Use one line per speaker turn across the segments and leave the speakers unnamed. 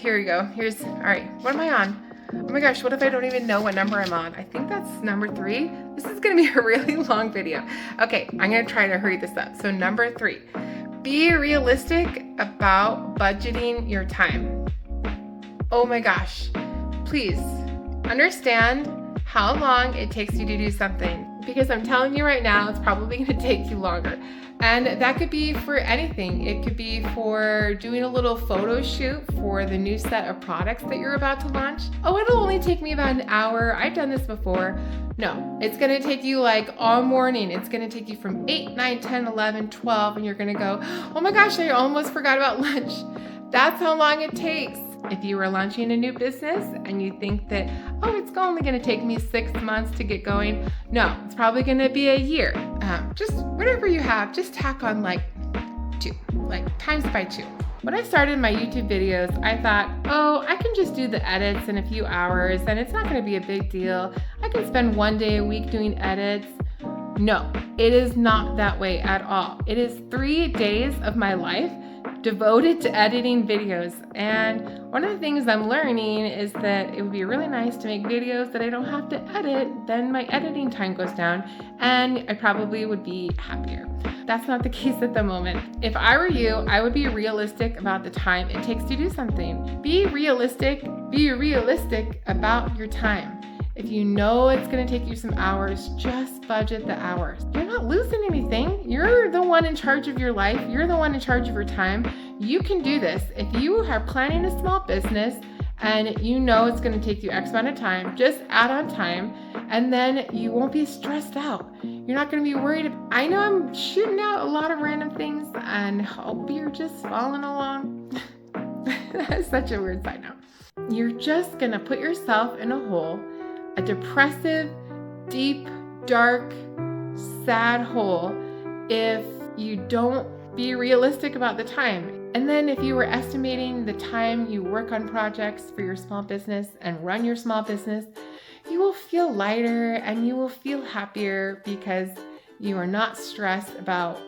here we go. All right, what am I on? Oh my gosh, what if I don't even know what number I'm on? I think that's number 3. This is gonna be a really long video. Okay, I'm gonna try to hurry this up. So number 3, be realistic about budgeting your time. Oh my gosh, please understand how long it takes you to do something, because I'm telling you right now, it's probably gonna take you longer. And that could be for anything. It could be for doing a little photo shoot for the new set of products that you're about to launch. Oh, it'll only take me about an hour. I've done this before. No, it's gonna take you like all morning. It's gonna take you from 8, 9, 10, 11, 12, and you're gonna go, oh my gosh, I almost forgot about lunch. That's how long it takes. If you were launching a new business and you think that, oh, it's only gonna take me 6 months to get going, no, it's probably gonna be a year. Just whatever you have, just tack on like 2, like times by 2. When I started my YouTube videos, I thought, oh, I can just do the edits in a few hours and it's not gonna be a big deal. I can spend 1 day a week doing edits. No, it is not that way at all. It is 3 days of my life devoted to editing videos. And one of the things I'm learning is that it would be really nice to make videos that I don't have to edit, then my editing time goes down and I probably would be happier. That's not the case at the moment. If I were you, I would be realistic about the time it takes to do something. Be realistic about your time. If you know it's gonna take you some hours, just budget the hours. You're not losing anything. You're the one in charge of your life. You're the one in charge of your time. You can do this. If you are planning a small business and you know it's gonna take you X amount of time, just add on time and then you won't be stressed out. You're not gonna be worried. I know I'm shooting out a lot of random things and hope you're just following along. That's such a weird side note. You're just gonna put yourself in a hole, a depressive, deep, dark, sad hole if you don't be realistic about the time. And then if you were estimating the time you work on projects for your small business and run your small business, you will feel lighter and you will feel happier because you are not stressed about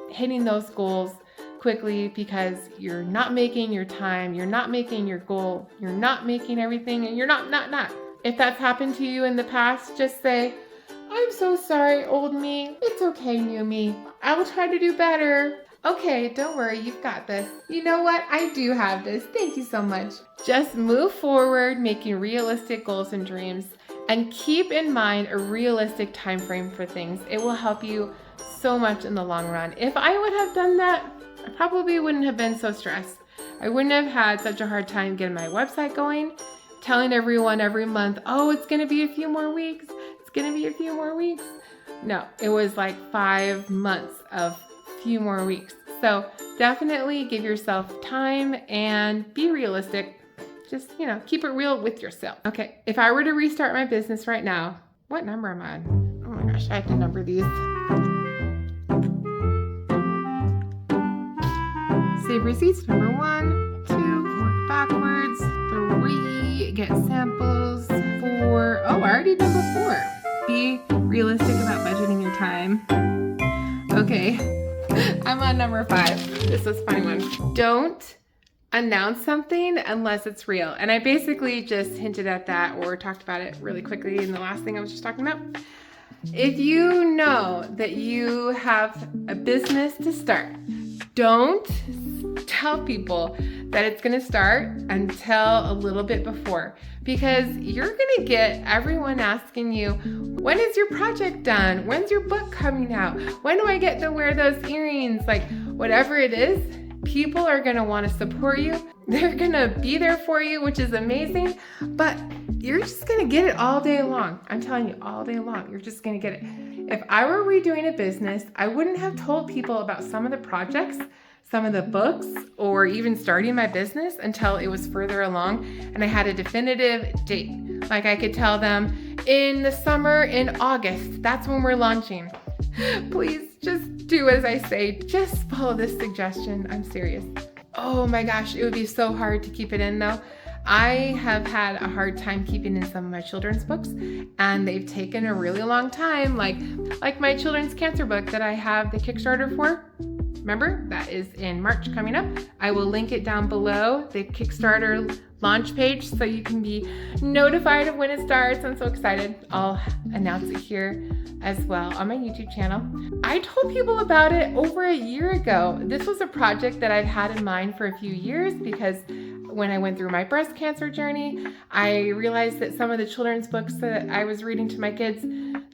hitting those goals quickly because you're not making your time, you're not making your goal, you're not making everything, and you're not. If that's happened to you in the past, just say, I'm so sorry, old me. It's okay, new me. I will try to do better. Okay, don't worry, you've got this. You know what? I do have this. Thank you so much. Just move forward, making realistic goals and dreams, and keep in mind a realistic time frame for things. It will help you so much in the long run. If I would have done that, I probably wouldn't have been so stressed. I wouldn't have had such a hard time getting my website going, telling everyone every month, oh, it's gonna be a few more weeks. It's gonna be a few more weeks. No, it was like 5 months of few more weeks. So definitely give yourself time and be realistic. Just, keep it real with yourself. Okay, if I were to restart my business right now, what number am I on? Oh my gosh, I have to number these. Save receipts, number 1, 2, work backwards, 3, get samples, 4, oh, I already did before. Be realistic about budgeting your time. Okay, I'm on number 5. This is a funny one. Don't announce something unless it's real. And I basically just hinted at that or talked about it really quickly in the last thing I was just talking about. If you know that you have a business to start, don't tell people that it's going to start until a little bit before, because you're going to get everyone asking you, when is your project done? When's your book coming out? When do I get to wear those earrings? Like, whatever it is, people are going to want to support you. They're going to be there for you, which is amazing, but you're just going to get it all day long. I'm telling you, all day long, you're just going to get it. If I were redoing a business, I wouldn't have told people about some of the projects, some of the books, or even starting my business until it was further along and I had a definitive date. Like I could tell them in the summer, in August, that's when we're launching. Please just do as I say. Just follow this suggestion. I'm serious. Oh my gosh, it would be so hard to keep it in though. I have had a hard time keeping in some of my children's books, and they've taken a really long time. Like my children's cancer book that I have the Kickstarter for. Remember, that is in March coming up. I will link it down below, the Kickstarter launch page, so you can be notified of when it starts. I'm so excited. I'll announce it here as well on my YouTube channel. I told people about it over a year ago. This was a project that I've had in mind for a few years because when I went through my breast cancer journey, I realized that some of the children's books that I was reading to my kids,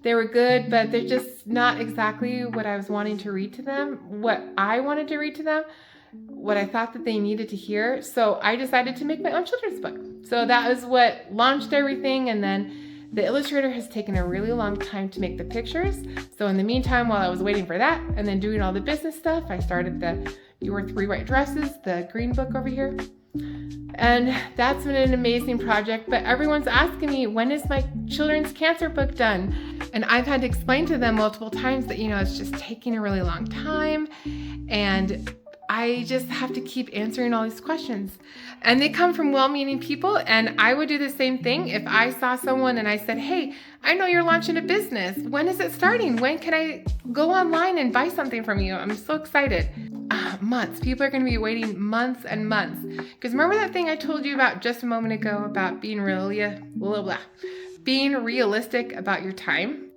they were good, but they're just not exactly what I was wanting to read to them, what I wanted to read to them, what I thought that they needed to hear. So I decided to make my own children's book. So that was what launched everything. And then the illustrator has taken a really long time to make the pictures. So in the meantime, while I was waiting for that and then doing all the business stuff, I started the You Wore Three White Dresses, the green book over here. And that's been an amazing project, but everyone's asking me, when is my children's cancer book done? And I've had to explain to them multiple times that, it's just taking a really long time, and I just have to keep answering all these questions. And they come from well-meaning people, and I would do the same thing if I saw someone and I said, hey, I know you're launching a business. When is it starting? When can I go online and buy something from you? I'm so excited. Months. People are going to be waiting months and months. Because remember that thing I told you about just a moment ago about being being realistic about your time?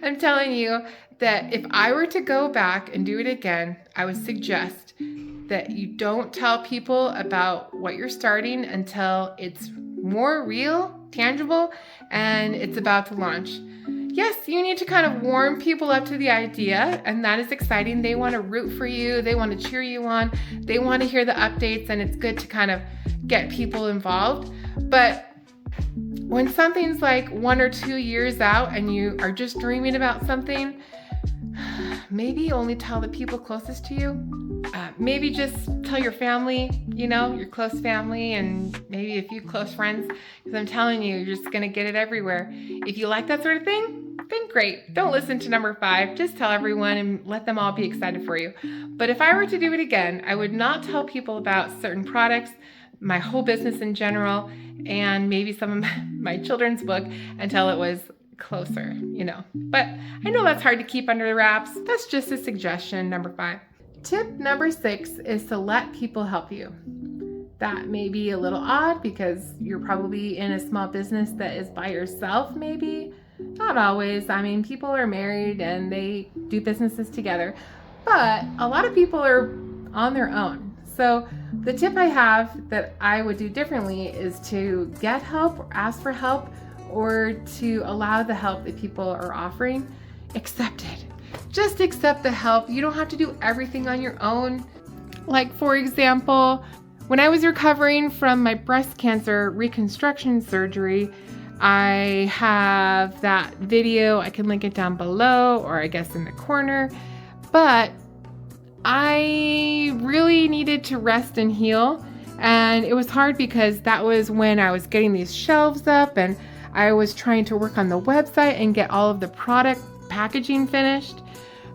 I'm telling you that if I were to go back and do it again, I would suggest that you don't tell people about what you're starting until it's more real, tangible, and it's about to launch. Yes, you need to kind of warm people up to the idea, and that is exciting. They want to root for you. They want to cheer you on. They want to hear the updates, and it's good to kind of get people involved. But when something's like 1 or 2 years out and you are just dreaming about something, maybe only tell the people closest to you. Maybe just tell your family, your close family, and maybe a few close friends, because I'm telling you, you're just going to get it everywhere. If you like that sort of thing, then great. Don't listen to number 5. Just tell everyone and let them all be excited for you. But if I were to do it again, I would not tell people about certain products, my whole business in general, and maybe some of my children's book until it was closer, But I know that's hard to keep under the wraps. That's just a suggestion, number 5. Tip number 6 is to let people help you. That may be a little odd because you're probably in a small business that is by yourself, maybe. Not always. People are married and they do businesses together, but a lot of people are on their own. So the tip I have that I would do differently is to get help or ask for help, or to allow the help that people are offering. Accept it. Just accept the help. You don't have to do everything on your own. Like, for example, when I was recovering from my breast cancer reconstruction surgery, I have that video. I can link it down below, or I guess in the corner. But I really needed to rest and heal. And it was hard because that was when I was getting these shelves up, and I was trying to work on the website and get all of the product packaging finished.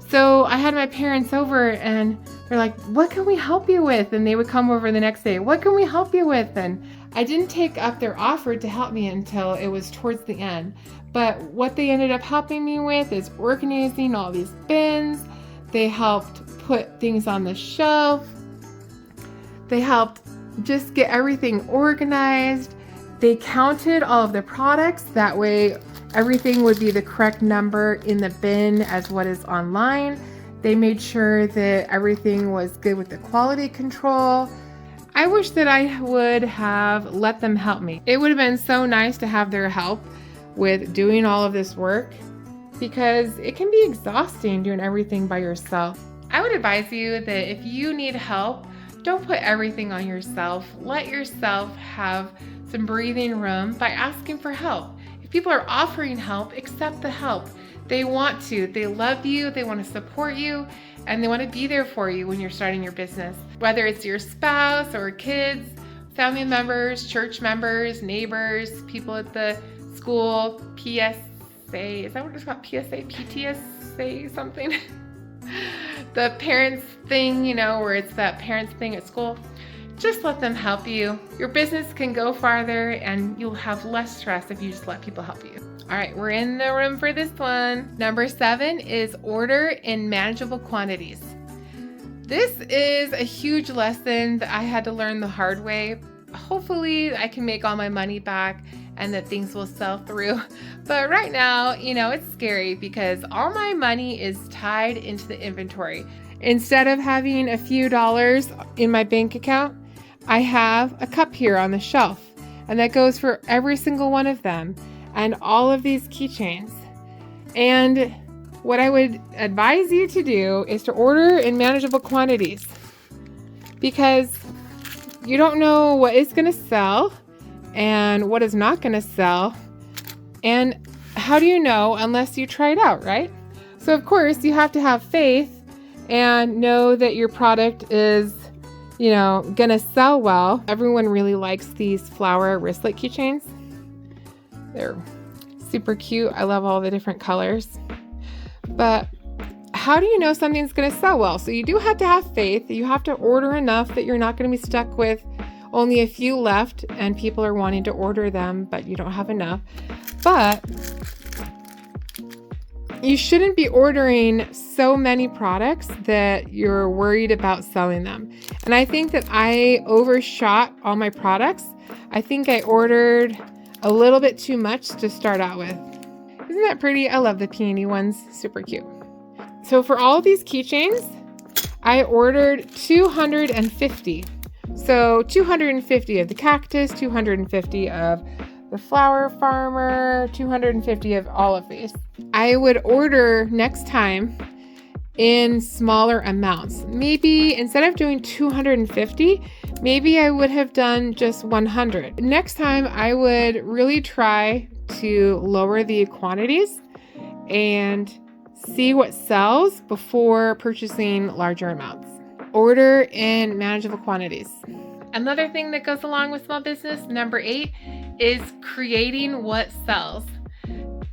So I had my parents over and they're like, what can we help you with? And they would come over the next day, what can we help you with? And I didn't take up their offer to help me until it was towards the end. But what they ended up helping me with is organizing all these bins. They helped put things on the shelf. They helped just get everything organized. They counted all of the products. That way everything would be the correct number in the bin as what is online. They made sure that everything was good with the quality control. I wish that I would have let them help me. It would have been so nice to have their help with doing all of this work, because it can be exhausting doing everything by yourself. I would advise you that if you need help, don't put everything on yourself. Let yourself have some breathing room by asking for help. If people are offering help, accept the help. They want to. They love you. They want to support you, and they want to be there for you when you're starting your business. Whether it's your spouse or kids, family members, church members, neighbors, people at the school, PSA, is that what it's called? PSA, PTSA, something? The parents thing, where it's that parents thing at school. Just let them help you. Your business can go farther and you'll have less stress if you just let people help you. All right, we're in the room for this one. Number 7 is order in manageable quantities. This is a huge lesson that I had to learn the hard way. Hopefully I can make all my money back and that things will sell through. But right now, it's scary because all my money is tied into the inventory. Instead of having a few dollars in my bank account, I have a cup here on the shelf, and that goes for every single one of them and all of these keychains. And what I would advise you to do is to order in manageable quantities, because you don't know what is going to sell and what is not going to sell. And how do you know unless you try it out, right? So of course you have to have faith and know that your product is, going to sell well. Everyone really likes these flower wristlet keychains. They're super cute. I love all the different colors. But how do you know something's going to sell well? So you do have to have faith. You have to order enough that you're not going to be stuck with only a few left and people are wanting to order them, but you don't have enough. But you shouldn't be ordering so many products that you're worried about selling them. And I think that I overshot all my products. I think I ordered a little bit too much to start out with. Isn't that pretty? I love the peony ones. Super cute. So for all of these keychains, I ordered 250. So 250 of the cactus, 250 of the flower farmer, 250 of all of these. I would order next time in smaller amounts. Maybe instead of doing 250, maybe I would have done just 100. Next time I would really try to lower the quantities and see what sells before purchasing larger amounts. Order in manageable quantities. Another thing that goes along with small business, number 8, is creating what sells.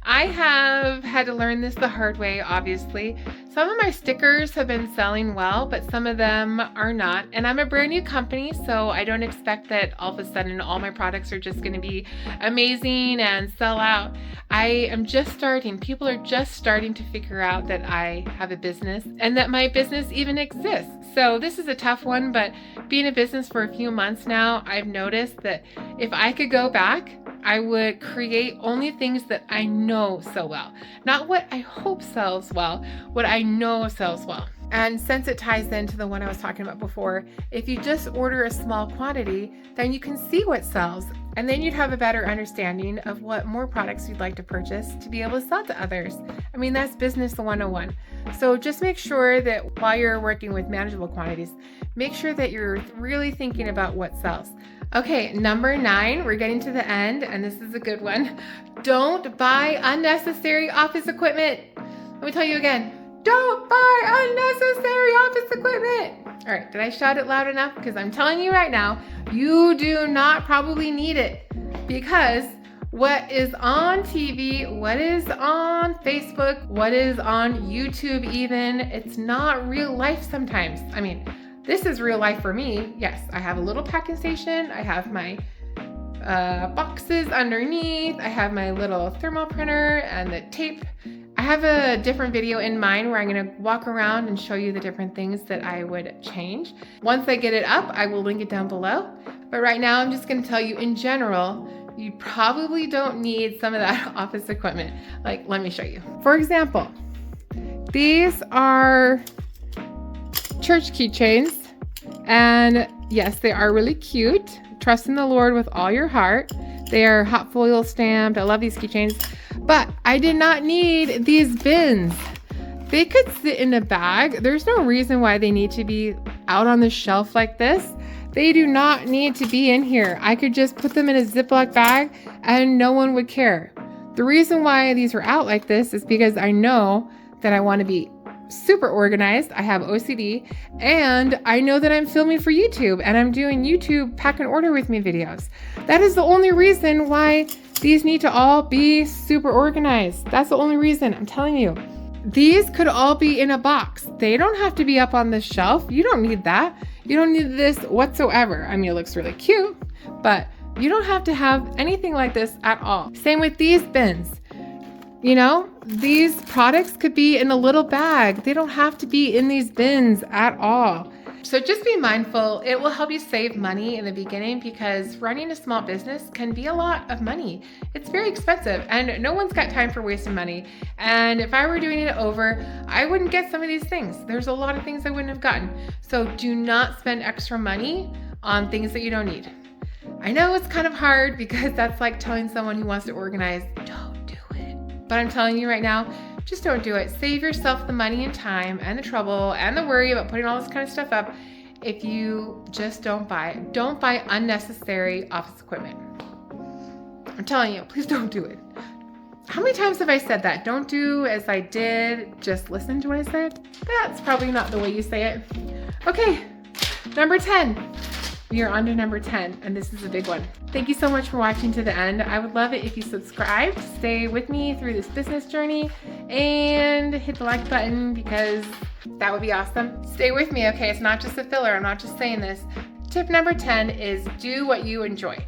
I have had to learn this the hard way, obviously. Some of my stickers have been selling well, but some of them are not. And I'm a brand new company, so I don't expect that all of a sudden all my products are just going to be amazing and sell out. I am just starting. People are just starting to figure out that I have a business and that my business even exists. So this is a tough one, but being in business for a few months now, I've noticed that if I could go back, I would create only things that I know sell well. Not what I hope sells well, what I know sells well. And since it ties into the one I was talking about before, if you just order a small quantity, then you can see what sells. And then you'd have a better understanding of what more products you'd like to purchase to be able to sell to others. I mean, that's business 101. So just make sure that while you're working with manageable quantities, make sure that you're really thinking about what sells. Okay, number 9, we're getting to the end, and this is a good one. Don't buy unnecessary office equipment. Let me tell you again, don't buy unnecessary office equipment. All right, did I shout it loud enough? Because I'm telling you right now, you do not probably need it, because what is on TV, what is on Facebook, what is on YouTube even, it's not real life sometimes. I mean, this is real life for me. Yes, I have a little packing station. I have my boxes underneath. I have my little thermal printer and the tape. I have a different video in mind where I'm going to walk around and show you the different things that I would change. Once I get it up, I will link it down below. But right now, I'm just going to tell you in general, you probably don't need some of that office equipment. Like, let me show you. For example, these are church keychains, and yes, they are really cute. Trust in the Lord with all your heart. They are hot foil stamped. I love these keychains, but I did not need these bins. They could sit in a bag. There's no reason why they need to be out on the shelf like this. They do not need to be in here. I could just put them in a Ziploc bag and no one would care. The reason why these are out like this is because I know that I want to be super organized. I have OCD, and I know that I'm filming for YouTube and I'm doing YouTube pack and order with me videos. That is the only reason why these need to all be super organized. That's the only reason, I'm telling you. These could all be in a box. They don't have to be up on the shelf. You don't need that. You don't need this whatsoever. I mean, it looks really cute, but you don't have to have anything like this at all. Same with these bins. You know, these products could be in a little bag. They don't have to be in these bins at all. So just be mindful. It will help you save money in the beginning because running a small business can be a lot of money. It's very expensive and no one's got time for wasting money. And if I were doing it over, I wouldn't get some of these things. There's a lot of things I wouldn't have gotten. So do not spend extra money on things that you don't need. I know it's kind of hard because that's like telling someone who wants to organize, don't do it. But I'm telling you right now, just don't do it. Save yourself the money and time and the trouble and the worry about putting all this kind of stuff up if you just don't buy it. Don't buy unnecessary office equipment. I'm telling you, please don't do it. How many times have I said that? Don't do as I did, just listen to what I said. That's probably not the way you say it. Okay, number 10. We are on to number 10, and this is a big one. Thank you so much for watching to the end. I would love it if you subscribed, stay with me through this business journey, and hit the like button because that would be awesome. Stay with me, okay? It's not just a filler. I'm not just saying this. Tip number 10 is do what you enjoy.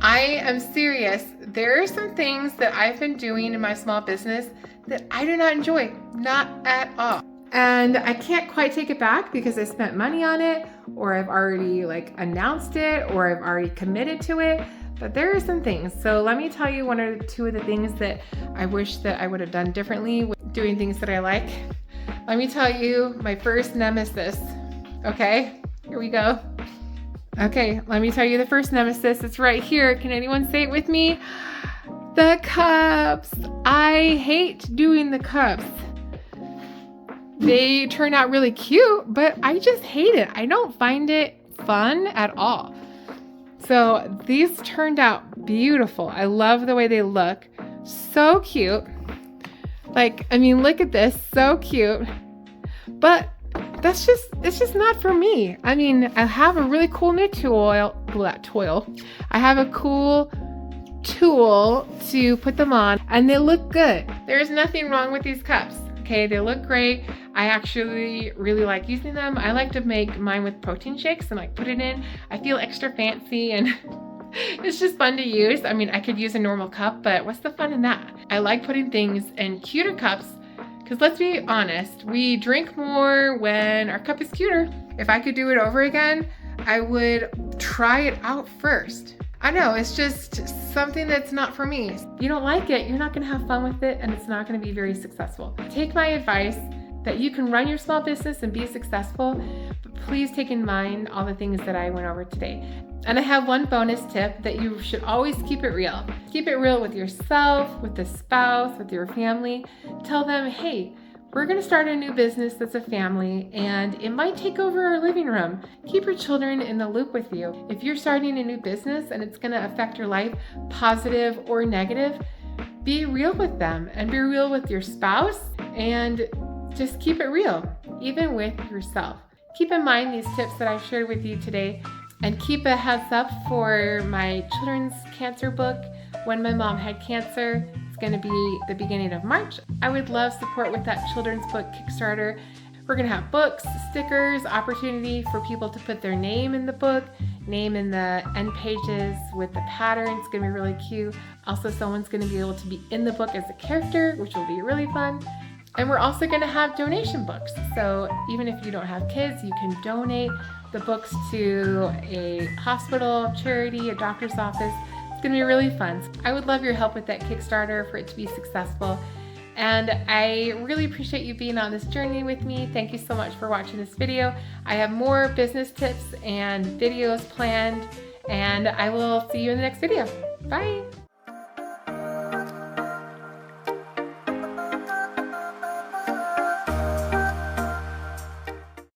I am serious. There are some things that I've been doing in my small business that I do not enjoy, not at all. And I can't quite take it back because I spent money on it, or I've already announced it, or I've already committed to it. But there are some things. So let me tell you one or two of the things that I wish that I would have done differently with doing things that I like. Let me tell you my first nemesis. Okay, here we go. Okay, let me tell you the first nemesis. It's right here. Can anyone say it with me? The cups. I hate doing the cups. They turn out really cute, but I just hate it. I don't find it fun at all. So these turned out beautiful. I love the way they look. So cute. Look at this. So cute. But it's just not for me. I have a really cool knit tool. I have a cool tool to put them on, and they look good. There's nothing wrong with these cups. Okay, they look great. I actually really like using them. I like to make mine with protein shakes and put it in. I feel extra fancy and it's just fun to use. I could use a normal cup, but what's the fun in that? I like putting things in cuter cups because let's be honest, we drink more when our cup is cuter. If I could do it over again, I would try it out first. I know, it's just something that's not for me. If you don't like it, you're not gonna have fun with it, and it's not gonna be very successful. Take my advice that you can run your small business and be successful, but please take in mind all the things that I went over today. And I have one bonus tip that you should always keep it real. Keep it real with yourself, with the spouse, with your family. Tell them, hey, we're gonna start a new business that's a family and it might take over our living room. Keep your children in the loop with you. If you're starting a new business and it's gonna affect your life, positive or negative, be real with them and be real with your spouse and just keep it real, even with yourself. Keep in mind these tips that I've shared with you today and keep a heads up for my children's cancer book, When My Mom Had Cancer. It's going to be the beginning of March. I would love support with that children's book Kickstarter. We're going to have books, stickers, opportunity for people to put their name in the book, name in the end pages with the pattern. It's going to be really cute. Also, someone's going to be able to be in the book as a character, which will be really fun. And we're also going to have donation books. So even if you don't have kids, you can donate the books to a hospital, charity, a doctor's office. It's going to be really fun. I would love your help with that Kickstarter for it to be successful. And I really appreciate you being on this journey with me. Thank you so much for watching this video. I have more business tips and videos planned, and I will see you in the next video. Bye.